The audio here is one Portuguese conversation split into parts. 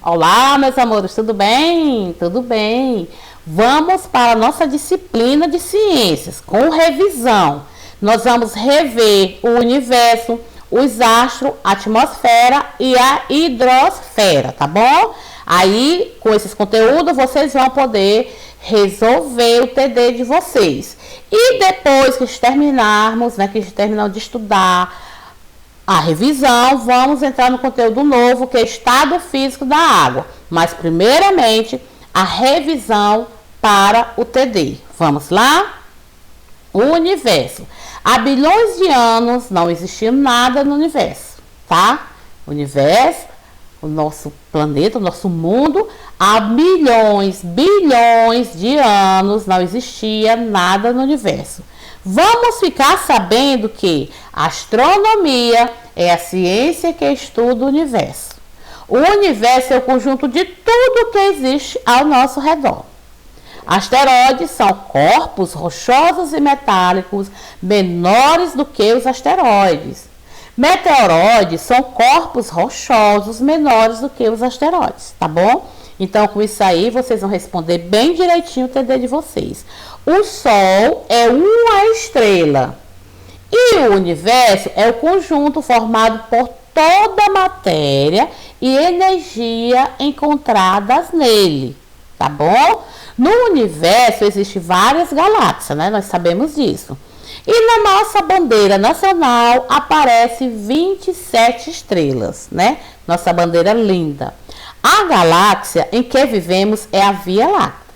Olá, meus amores, tudo bem? Tudo bem. Vamos para a nossa disciplina de ciências, com revisão. Nós vamos rever o universo, os astros, a atmosfera e a hidrosfera, tá bom? Aí, com esses conteúdos, vocês vão poder resolver o TD de vocês. E depois que terminarmos, que terminamos de estudar a revisão, vamos entrar no conteúdo novo, que é estado físico da água. Mas, primeiramente, a revisão para o TD. Vamos lá? O universo. Há bilhões de anos não existia nada no universo, tá? O universo, o nosso planeta, o nosso mundo, há bilhões de anos não existia nada no universo. Vamos ficar sabendo que a astronomia é a ciência que estuda o universo. O universo é o conjunto de tudo que existe ao nosso redor. Asteroides são corpos rochosos e metálicos menores do que os asteroides. Meteoroides são corpos rochosos menores do que os asteroides, tá bom? Então, com isso aí, vocês vão responder bem direitinho o TD de vocês. O Sol é uma estrela. E o universo é o conjunto formado por toda a matéria e energia encontradas nele, tá bom? No universo existem várias galáxias, Nós sabemos disso. E na nossa bandeira nacional aparece 27 estrelas, Nossa bandeira linda. A galáxia em que vivemos é a Via Láctea.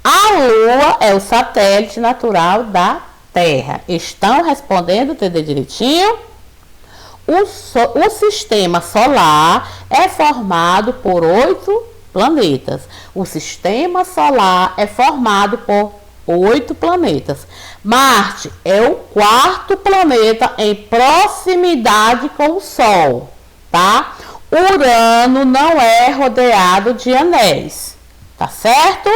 A Lua é o satélite natural da Terra. Estão respondendo o TD direitinho? O sistema solar é formado por 8 planetas. O sistema solar é formado por 8 planetas. Marte é o 4º planeta em proximidade com o Sol, tá? Urano não é rodeado de anéis, tá certo?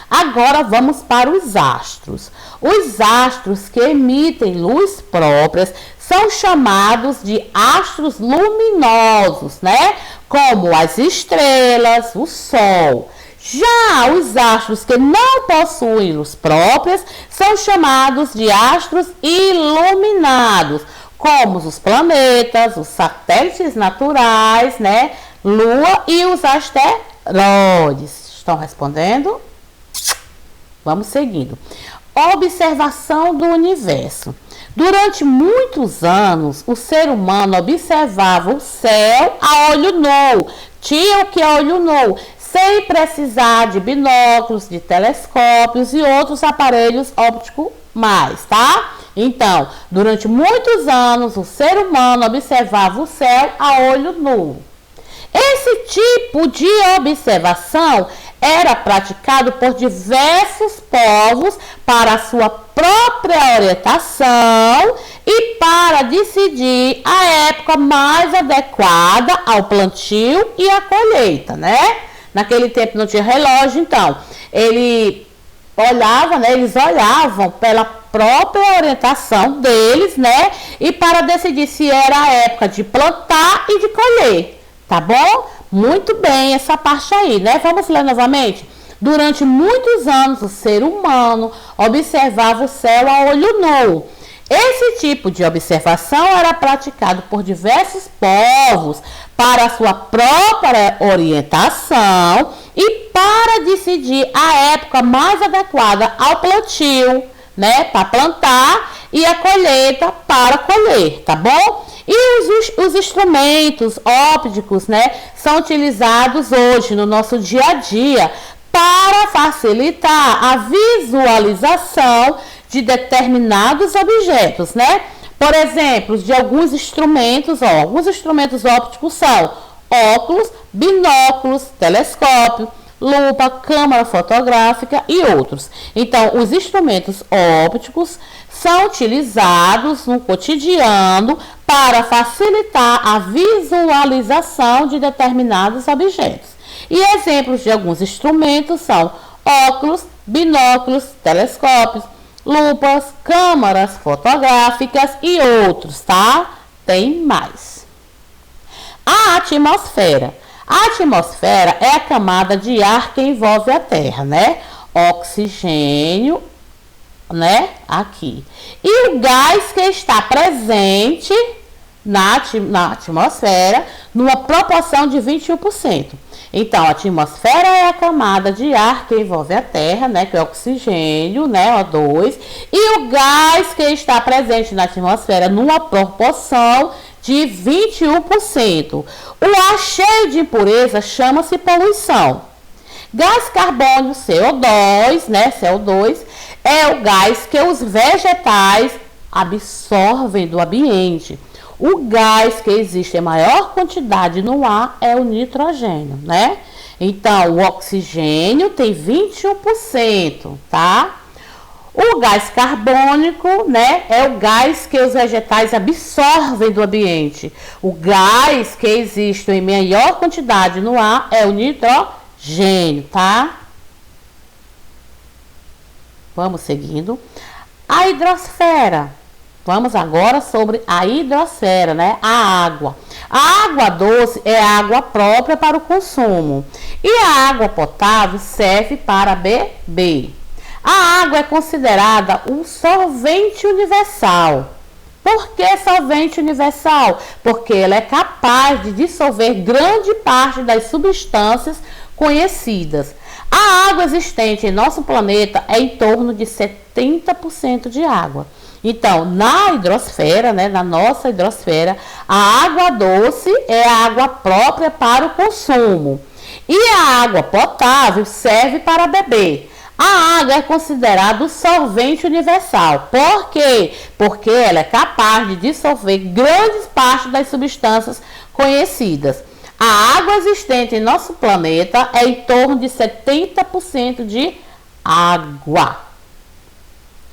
Agora vamos para os astros. Os astros que emitem luz próprias são chamados de astros luminosos, Como as estrelas, o Sol. Já os astros que não possuem luz próprias são chamados de astros iluminados, como os planetas, os satélites naturais, Lua e os asteroides. Estão respondendo? Vamos seguindo. Observação do universo. Durante muitos anos, o ser humano observava o céu a olho nu. Tinha o que a olho nu, sem precisar de binóculos, de telescópios e outros aparelhos ópticos mais, tá? Então, durante muitos anos, o ser humano observava o céu a olho nu. Esse tipo de observação era praticado por diversos povos para a sua própria orientação e para decidir a época mais adequada ao plantio e à colheita, Naquele tempo não tinha relógio, então eles olhavam pela própria orientação deles, E para decidir se era a época de plantar e de colher, tá bom? Muito bem essa parte aí, Vamos ler novamente? Durante muitos anos, o ser humano observava o céu a olho nu. Esse tipo de observação era praticado por diversos povos para a sua própria orientação e para decidir a época mais adequada ao plantio, para plantar e a colheita para colher, tá bom? E os instrumentos ópticos, são utilizados hoje no nosso dia a dia para facilitar a visualização de determinados objetos, Por exemplo, de alguns instrumentos, alguns instrumentos ópticos são óculos, binóculos, telescópio, lupa, câmera fotográfica e outros. Então, os instrumentos ópticos são utilizados no cotidiano para facilitar a visualização de determinados objetos. E exemplos de alguns instrumentos são óculos, binóculos, telescópios, lupas, câmaras fotográficas e outros, tá? Tem mais. A atmosfera. A atmosfera é a camada de ar que envolve a Terra, né? Oxigênio, né? Aqui. E o gás que está presente na atmosfera numa proporção de 21%. Então, a atmosfera é a camada de ar que envolve a Terra, né, que é o oxigênio, né, O2, e o gás que está presente na atmosfera numa proporção de 21%. O ar cheio de impureza chama-se poluição. Gás carbônico CO2, né, CO2, é o gás que os vegetais absorvem do ambiente. O gás que existe em maior quantidade no ar é o nitrogênio, né? Então, o oxigênio tem 21%, tá? O gás carbônico, né, é o gás que os vegetais absorvem do ambiente. O gás que existe em maior quantidade no ar é o nitrogênio, tá? Vamos seguindo. A hidrosfera. Vamos agora sobre a hidrosfera, né? A água. A água doce é a água própria para o consumo. E a água potável serve para beber. A água é considerada um solvente universal. Por que solvente universal? Porque ela é capaz de dissolver grande parte das substâncias conhecidas. A água existente em nosso planeta é em torno de 70% de água. Então, na hidrosfera, né, na nossa hidrosfera, a água doce é a água própria para o consumo. E a água potável serve para beber. A água é considerada o solvente universal. Por quê? Porque ela é capaz de dissolver grandes partes das substâncias conhecidas. A água existente em nosso planeta é em torno de 70% de água.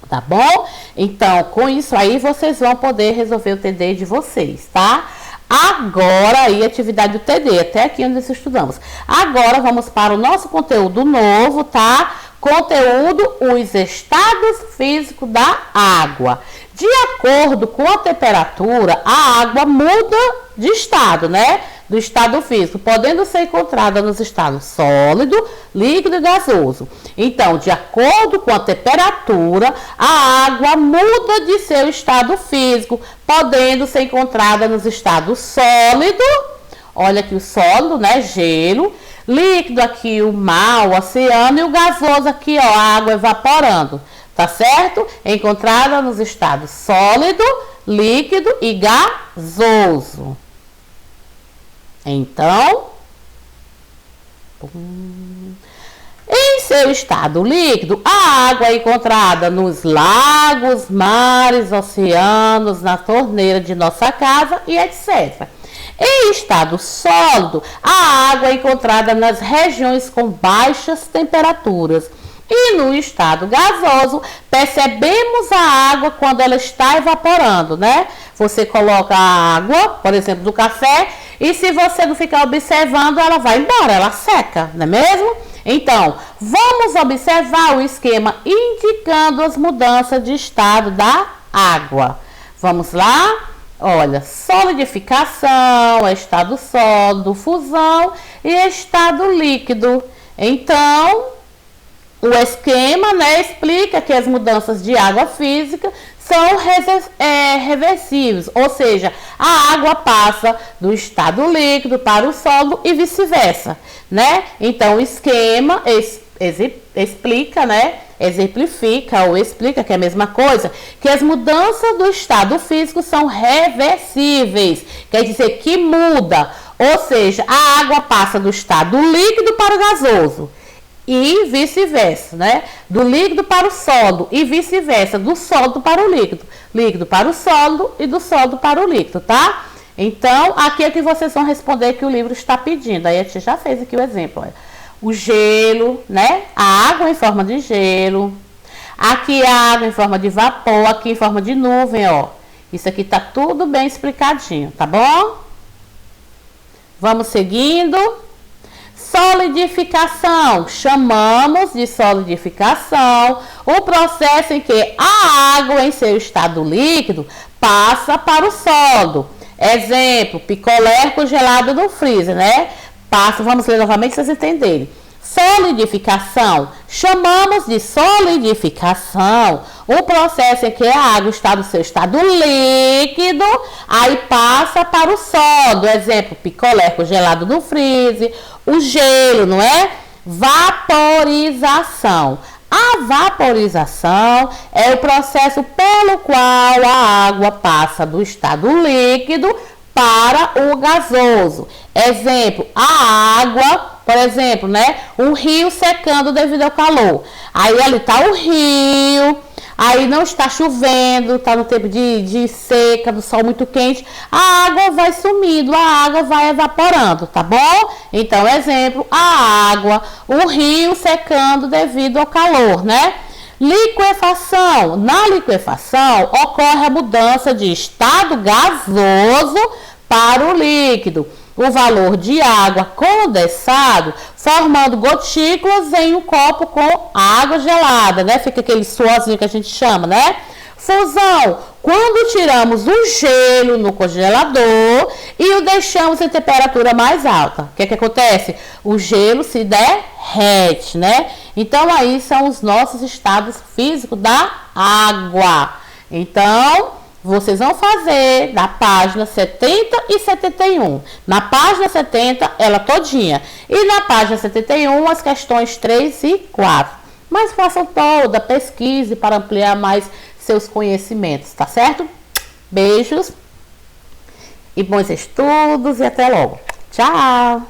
Tá bom? Então, com isso aí, vocês vão poder resolver o TD de vocês, tá? Agora aí, atividade do TD, até aqui onde nós estudamos. Agora, vamos para o nosso conteúdo novo, tá? Conteúdo, os estados físicos da água. De acordo com a temperatura, a água muda de estado, né? Do estado físico, podendo ser encontrada nos estados sólido, líquido e gasoso. Então, de acordo com a temperatura, a água muda de seu estado físico, podendo ser encontrada nos estados sólido, olha aqui o sólido, né, gelo, líquido aqui o mar, o oceano, e o gasoso aqui, ó, a água evaporando, tá certo? Encontrada nos estados sólido, líquido e gasoso. Então, em seu estado líquido, a água é encontrada nos lagos, mares, oceanos, na torneira de nossa casa e etc. Em estado sólido, a água é encontrada nas regiões com baixas temperaturas. E no estado gasoso, percebemos a água quando ela está evaporando, né? Você coloca a água, por exemplo, do café, e se você não ficar observando, ela vai embora, ela seca, não é mesmo? Então, vamos observar o esquema indicando as mudanças de estado da água. Vamos lá? Olha, solidificação, estado sólido, fusão e estado líquido. Então, o esquema, né, explica que as mudanças de água física são reversíveis, ou seja, a água passa do estado líquido para o sólido e vice-versa, né? Então, o esquema explica, né, exemplifica ou explica que é a mesma coisa, que as mudanças do estado físico são reversíveis, quer dizer que muda, ou seja, a água passa do estado líquido para o gasoso. E vice-versa, né? Do líquido para o sólido e vice-versa, do sólido para o líquido. Líquido para o sólido e do sólido para o líquido, tá? Então, aqui é que vocês vão responder que o livro está pedindo. Aí a gente já fez aqui o exemplo, olha. O gelo, né? A água em forma de gelo. Aqui a água em forma de vapor, aqui em forma de nuvem, ó. Isso aqui tá tudo bem explicadinho, tá bom? Vamos seguindo. Solidificação, chamamos de solidificação o processo em que a água em seu estado líquido passa para o sólido. Exemplo, picolé congelado no freezer, né? passa, vamos ler novamente para vocês entenderem. Solidificação, chamamos de solidificação o processo em que a água está no seu estado líquido, aí passa para o sólido, exemplo, picolé congelado no freezer, o gelo, não é? Vaporização. A vaporização é o processo pelo qual a água passa do estado líquido para o gasoso. Exemplo, a água, por exemplo, né? O rio secando devido ao calor. Aí ali está o rio, aí não está chovendo, está no tempo de seca, do sol muito quente. A água vai sumindo, a água vai evaporando, tá bom? Então, exemplo, a água, o rio secando devido ao calor, né? Liquefação. Na liquefação, ocorre a mudança de estado gasoso para o líquido. O valor de água condensado, formando gotículas em um copo com água gelada, né? Fica aquele suorzinho que a gente chama, né? Fusão. Quando tiramos o gelo no congelador e o deixamos em temperatura mais alta, o que é que acontece? O gelo se derrete, né? Então, aí são os nossos estados físicos da água. Então, vocês vão fazer na página 70 e 71. Na página 70, ela todinha. E na página 71, as questões 3 e 4. Mas façam toda a pesquisa para ampliar mais seus conhecimentos, tá certo? Beijos e bons estudos e até logo. Tchau!